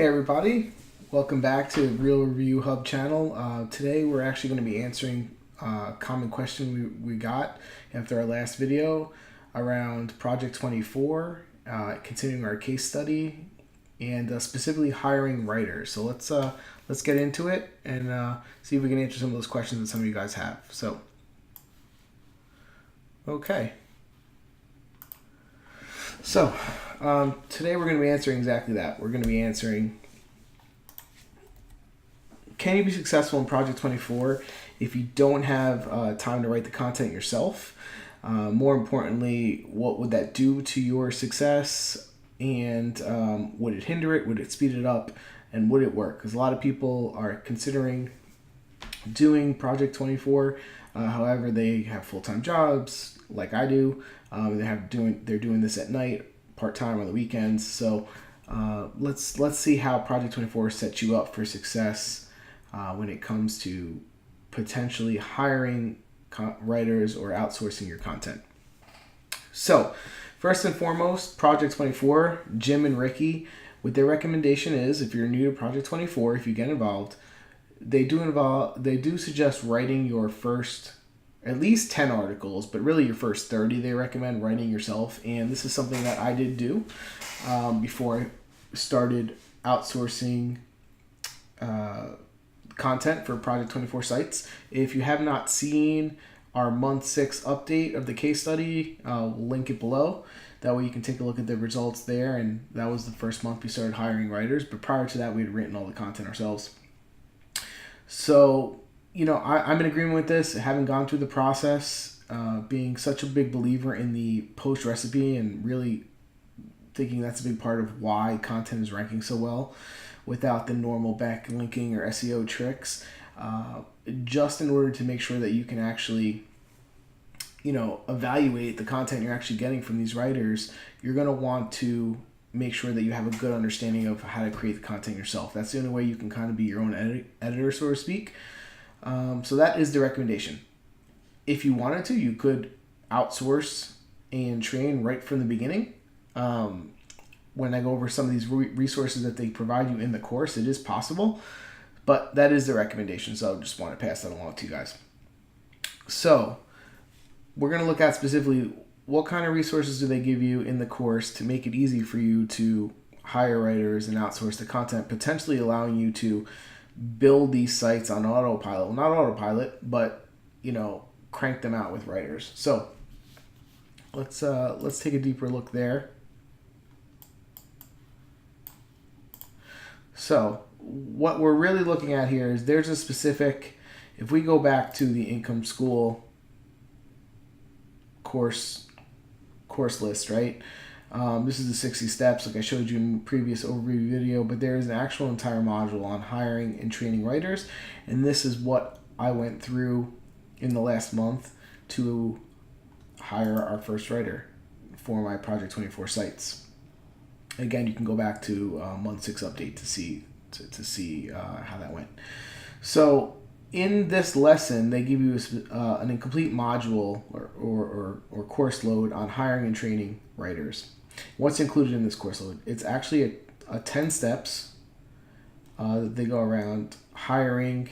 Hey everybody, welcome back to the Real Review Hub channel. Today we're actually going to be answering a common question we got after our last video around Project 24, continuing our case study, and specifically hiring writers. So let's get into it and see if we can answer some of those questions that some of you guys have. So, okay. So, today we're going to be answering exactly that. We're going to be answering, can you be successful in Project 24 if you don't have time to write the content yourself? More importantly, what would that do to your success? And would it hinder it? Would it speed it up? And would it work? Because a lot of people are considering doing Project 24. However, they have full-time jobs like I do. They're doing this at night, part-time on the weekends. So let's see how Project 24 sets you up for success when it comes to potentially hiring writers or outsourcing your content. So first and foremost, Project 24, Jim and Ricky, what their recommendation is, if you're new to Project 24, if you get involved, they do suggest writing your first at least 10 articles, but really your first 30 they recommend writing yourself. And this is something that I did do before I started outsourcing content for Project 24 sites. If you have not seen our month 6 update of the case study, we'll link it below. That way you can take a look at the results there. And that was the first month we started hiring writers. But prior to that, we had written all the content ourselves. So, I'm in agreement with this. Having gone through the process, being such a big believer in the post recipe and really thinking that's a big part of why content is ranking so well without the normal backlinking or SEO tricks, just in order to make sure that you can actually, evaluate the content you're actually getting from these writers, you're going to want to make sure that you have a good understanding of how to create the content yourself. That's the only way you can kind of be your own editor, so to speak. So that is the recommendation. If you wanted to, you could outsource and train right from the beginning. When I go over some of these resources that they provide you in the course, it is possible, but that is the recommendation. So I just want to pass that along to you guys. So we're going to look at specifically what kind of resources do they give you in the course to make it easy for you to hire writers and outsource the content, potentially allowing you to build these sites on autopilot. Well, not autopilot, but crank them out with writers. So let's take a deeper look there. So what we're really looking at here is there's a specific, if we go back to the Income School course list, right? This is the 60 steps like I showed you in the previous overview video, but there is an actual entire module on hiring and training writers. And this is what I went through in the last month to hire our first writer for my Project 24 sites. Again, you can go back to month 6 update to see how that went. So in this lesson, they give you an incomplete module or course load on hiring and training writers. What's included in this course load? It's actually a 10 steps that they go around hiring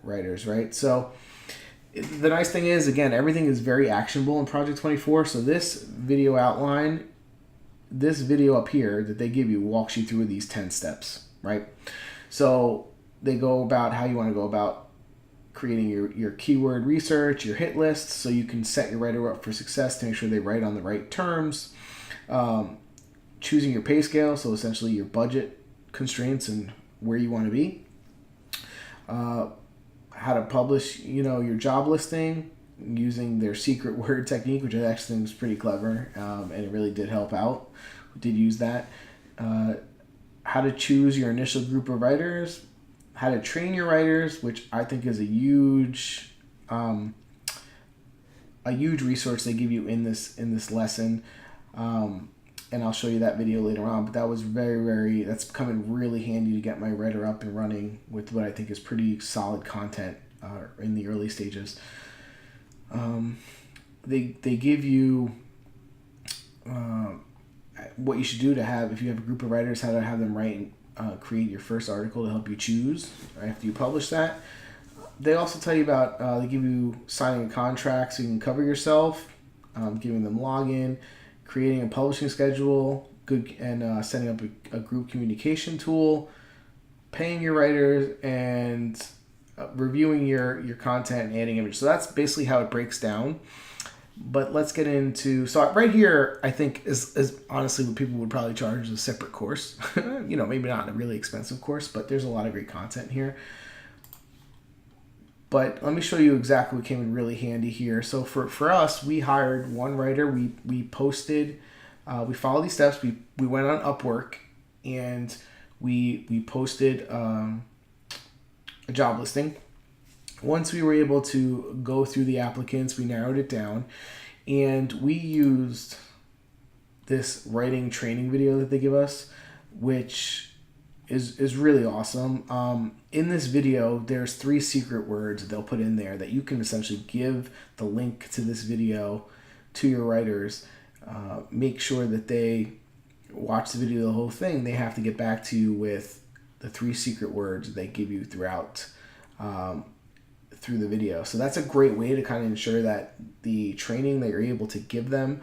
writers, right? So the nice thing is, again, everything is very actionable in Project 24. So this video outline, this video up here that they give you walks you through these 10 steps, right? So they go about how you want to go about creating your keyword research, your hit list, so you can set your writer up for success to make sure they write on the right terms. Choosing your pay scale, so essentially your budget constraints and where you want to be. How to publish, your job listing using their secret word technique, which I actually think is pretty clever, and it really did help out. We did use that. How to choose your initial group of writers, how to train your writers, which I think is a huge resource they give you in this lesson. And I'll show you that video later on, but that was that's coming really handy to get my writer up and running with what I think is pretty solid content in the early stages. They give you what you should do to have, if you have a group of writers, how to have them write create your first article to help you choose after you publish that. They also tell you about, they give you signing a contract so you can cover yourself, giving them login, creating a publishing schedule, and setting up a group communication tool, paying your writers, and reviewing your content and adding images. So that's basically how it breaks down. But let's get into, so right here, I think is honestly what people would probably charge as a separate course. Maybe not a really expensive course, but there's a lot of great content here. But let me show you exactly what came in really handy here. So for us, we hired one writer. We posted, we followed these steps. We went on Upwork, and we posted a job listing. Once we were able to go through the applicants, we narrowed it down, and we used this writing training video that they give us, which is really awesome. In this video, there's 3 secret words that they'll put in there that you can essentially give the link to this video to your writers. Make sure that they watch the video, the whole thing. They have to get back to you with the 3 secret words they give you throughout through the video. So that's a great way to kind of ensure that the training that you're able to give them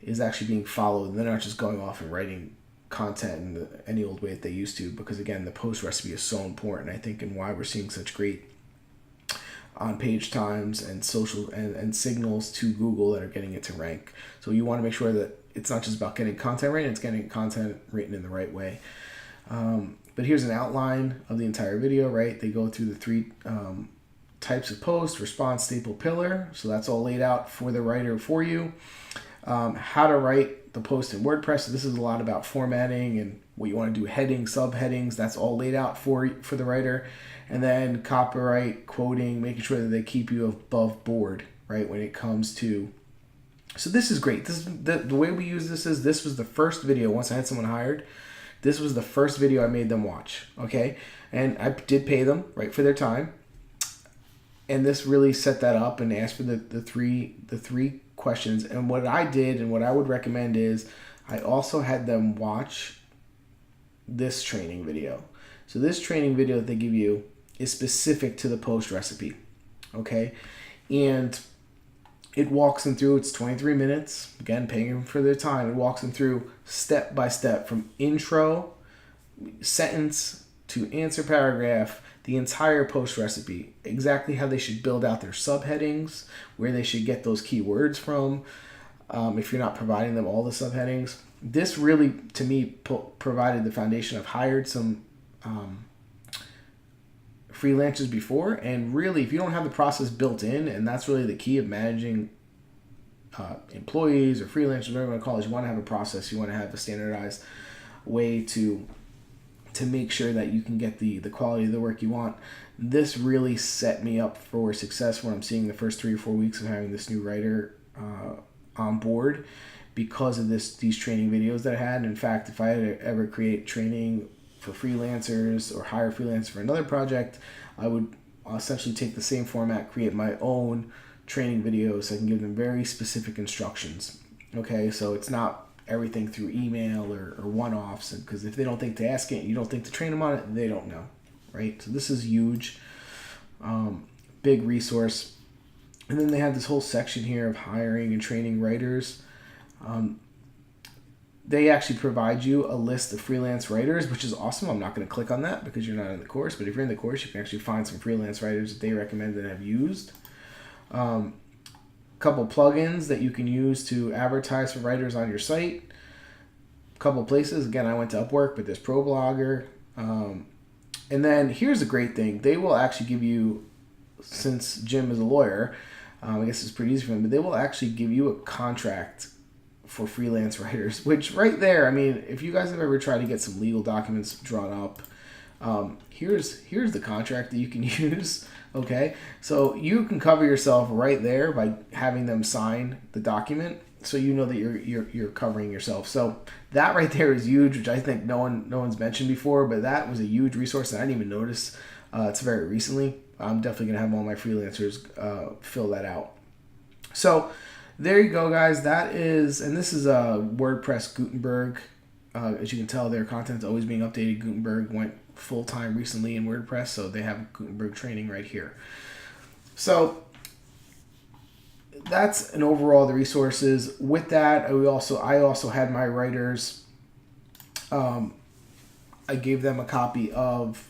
is actually being followed, and they're not just going off and writing content in any old way that they used to, because again, the post recipe is so important, I think, and why we're seeing such great on-page times and social and signals to Google that are getting it to rank. So you want to make sure that it's not just about getting content right, it's getting content written in the right way. But here's an outline of the entire video, right? They go through the 3 types of post: response, staple, pillar. So that's all laid out for the writer for you. How to write the post in WordPress. So this is a lot about formatting and what you want to do, headings, subheadings. That's all laid out for the writer. And then copyright, quoting, making sure that they keep you above board, right, when it comes to. So this is great. This is the way we use this is, this was the first video. Once I had someone hired, this was the first video I made them watch. Okay, and I did pay them, right, for their time. And this really set that up and asked for the three questions. And what I did and what I would recommend is I also had them watch this training video. So this training video that they give you is specific to the post recipe, okay? And it walks them through, it's 23 minutes, again, paying them for their time. It walks them through step by step from intro, sentence, to answer paragraph, the entire post recipe, exactly how they should build out their subheadings, where they should get those keywords from, if you're not providing them all the subheadings. This really, to me, provided the foundation. I've hired some freelancers before, and really, if you don't have the process built in, and that's really the key of managing employees or freelancers, whatever you want to call it, you want to have a process, you want to have a standardized way to make sure that you can get the quality of the work you want. This really set me up for success when I'm seeing the first 3 or 4 weeks of having this new writer on board, because of these training videos that I had. In fact, if I had to ever create training for freelancers or hire freelancers for another project, I would essentially take the same format, create my own training videos so I can give them very specific instructions. Okay, so it's not everything through email or one-offs, because if they don't think to ask it, you don't think to train them on it, they don't know, right? So this is huge, big resource. And then they have this whole section here of hiring and training writers. They actually provide you a list of freelance writers, which is awesome. I'm not going to click on that because you're not in the course, but if you're in the course, you can actually find some freelance writers that they recommend and have used. Couple plugins that you can use to advertise for writers on your site. Couple places. Again, I went to Upwork, but there's ProBlogger. And then here's a great thing. They will actually give you, since Jim is a lawyer, I guess it's pretty easy for him, but they will actually give you a contract for freelance writers, which right there, I mean, if you guys have ever tried to get some legal documents drawn up, here's the contract that you can use. Okay, so you can cover yourself right there by having them sign the document, so you know that you're covering yourself. So that right there is huge, which I think no one's mentioned before, but that was a huge resource that I didn't even notice. It's very recently. I'm definitely gonna have all my freelancers fill that out. So there you go, guys. That is, and this is a WordPress Gutenberg As you can tell, their content's always being updated. Gutenberg went full-time recently in WordPress, so they have Gutenberg training right here. So that's an overall the resources. With that, I also had my writers. I gave them a copy of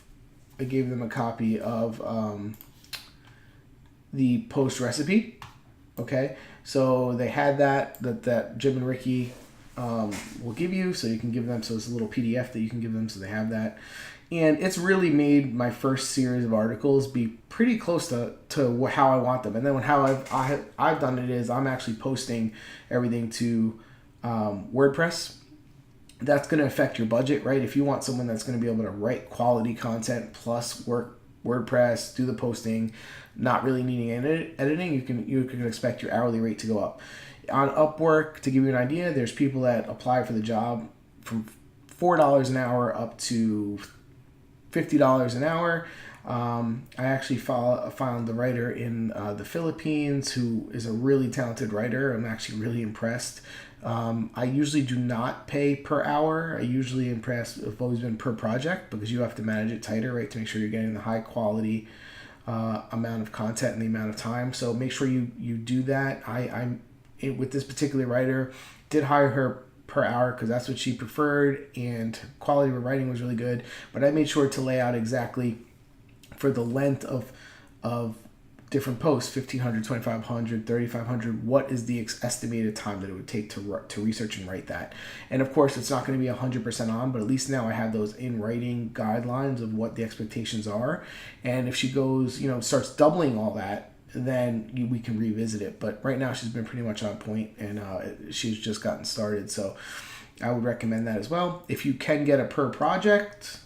the post recipe. Okay, so they had that Jim and Ricky will give you, so you can give them. So it's a little PDF that you can give them, so they have that. And it's really made my first series of articles be pretty close to how I want them. And then how I've done it is I'm actually posting everything to WordPress. That's going to affect your budget, right? If you want someone that's going to be able to write quality content plus work WordPress, do the posting, not really needing editing, you can expect your hourly rate to go up. On Upwork, to give you an idea, there's people that apply for the job from $4 an hour up to $50 an hour. I actually found the writer in the Philippines who is a really talented writer. I'm actually really impressed. I usually do not pay per hour. I've always been per project because you have to manage it tighter, right, to make sure you're getting the high quality amount of content and the amount of time. So make sure you do that. I'm with this particular writer, did hire her per hour because that's what she preferred, and quality of her writing was really good. But I made sure to lay out exactly for the length of different posts, 1,500, 2,500, 3,500, what is the estimated time that it would take to research and write that. And of course, it's not going to be 100% on, but at least now I have those in writing guidelines of what the expectations are. And if she goes, starts doubling all that, then we can revisit it. But right now she's been pretty much on point, and she's just gotten started. So I would recommend that as well. If you can get a per project,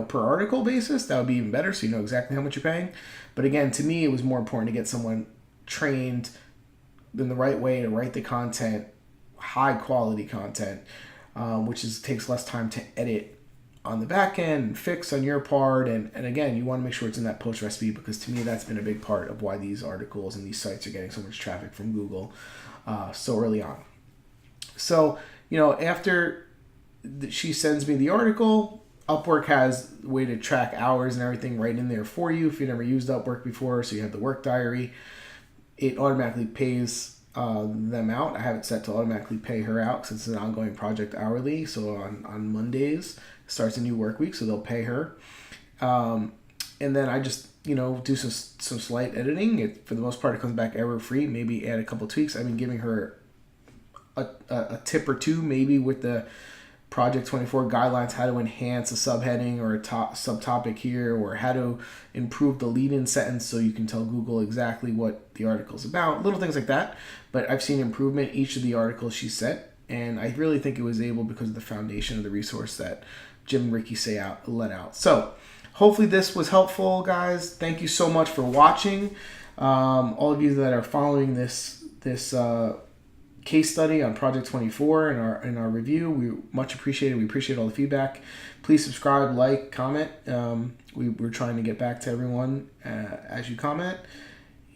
per article basis, that would be even better, so you know exactly how much you're paying. But again, to me, it was more important to get someone trained in the right way to write the content, high quality content, which takes less time to edit on the back end and fix on your part. And again, you want to make sure it's in that post recipe, because to me, that's been a big part of why these articles and these sites are getting so much traffic from Google so early on. So, after she sends me the article, Upwork has a way to track hours and everything right in there for you if you never used Upwork before. So you have the work diary. It automatically pays them out. I have it set to automatically pay her out since it's an ongoing project hourly. So on Mondays starts a new work week, so they'll pay her. And then I just do some slight editing. For the most part, it comes back error free. Maybe add a couple tweaks. I've been giving her a tip or two, maybe with the Project 24 guidelines, how to enhance a subheading or a subtopic here, or how to improve the lead-in sentence so you can tell Google exactly what the article's about, little things like that. But I've seen improvement each of the articles she sent, and I really think it was able because of the foundation of the resource that Jim and Ricky let out. So hopefully this was helpful, guys. Thank you so much for watching. All of you that are following this case study on Project 24 in our review, we much appreciate it. We appreciate all the feedback. Please subscribe, like, comment. We're trying to get back to everyone as you comment.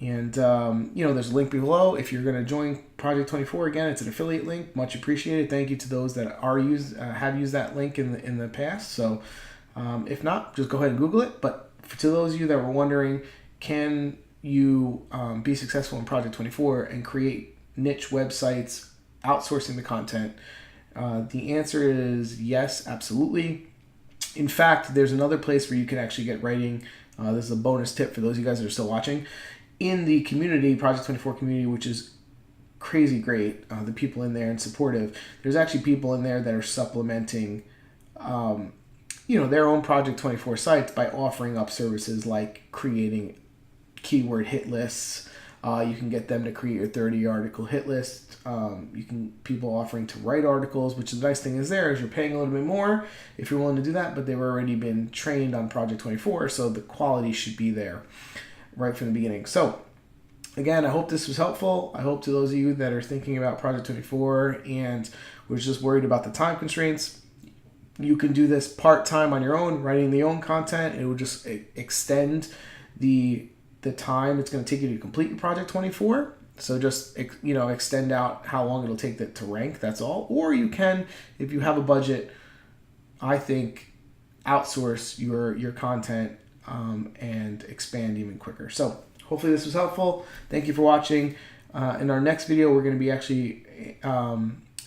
And there's a link below if you're going to join Project 24. Again, it's an affiliate link. Much appreciated. Thank you to those that have used that link in the past. So if not, just go ahead and Google it. But to those of you that were wondering, can you be successful in Project 24 and create niche websites, outsourcing the content? The answer is yes, absolutely. In fact, there's another place where you can actually get writing. This is a bonus tip for those of you guys that are still watching. In the community, Project 24 community, which is crazy great, the people in there and supportive, there's actually people in there that are supplementing their own Project 24 sites by offering up services like creating keyword hit lists. You can get them to create your 30 article hit list. People offering to write articles, which is the nice thing is you're paying a little bit more if you're willing to do that, but they've already been trained on Project 24, so the quality should be there right from the beginning. So again, I hope this was helpful. I hope to those of you that are thinking about Project 24 and was just worried about the time constraints, you can do this part-time on your own, writing the own content. It will just extend the time it's going to take you to complete your Project 24. So just, extend out how long it'll take that to rank. That's all. Or you can, if you have a budget, I think, outsource your content and expand even quicker. So hopefully this was helpful. Thank you for watching. In our next video, we're going to be actually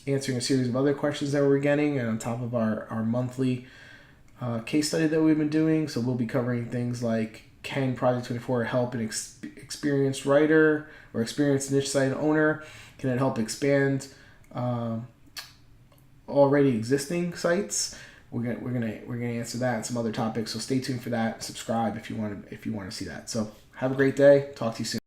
answering a series of other questions that we're getting, and on top of our monthly case study that we've been doing. So we'll be covering things like, can Project 24 help an experienced writer or experienced niche site owner? Can it help expand already existing sites? We're gonna answer that and some other topics. So stay tuned for that. Subscribe if you want to see that. So have a great day. Talk to you soon.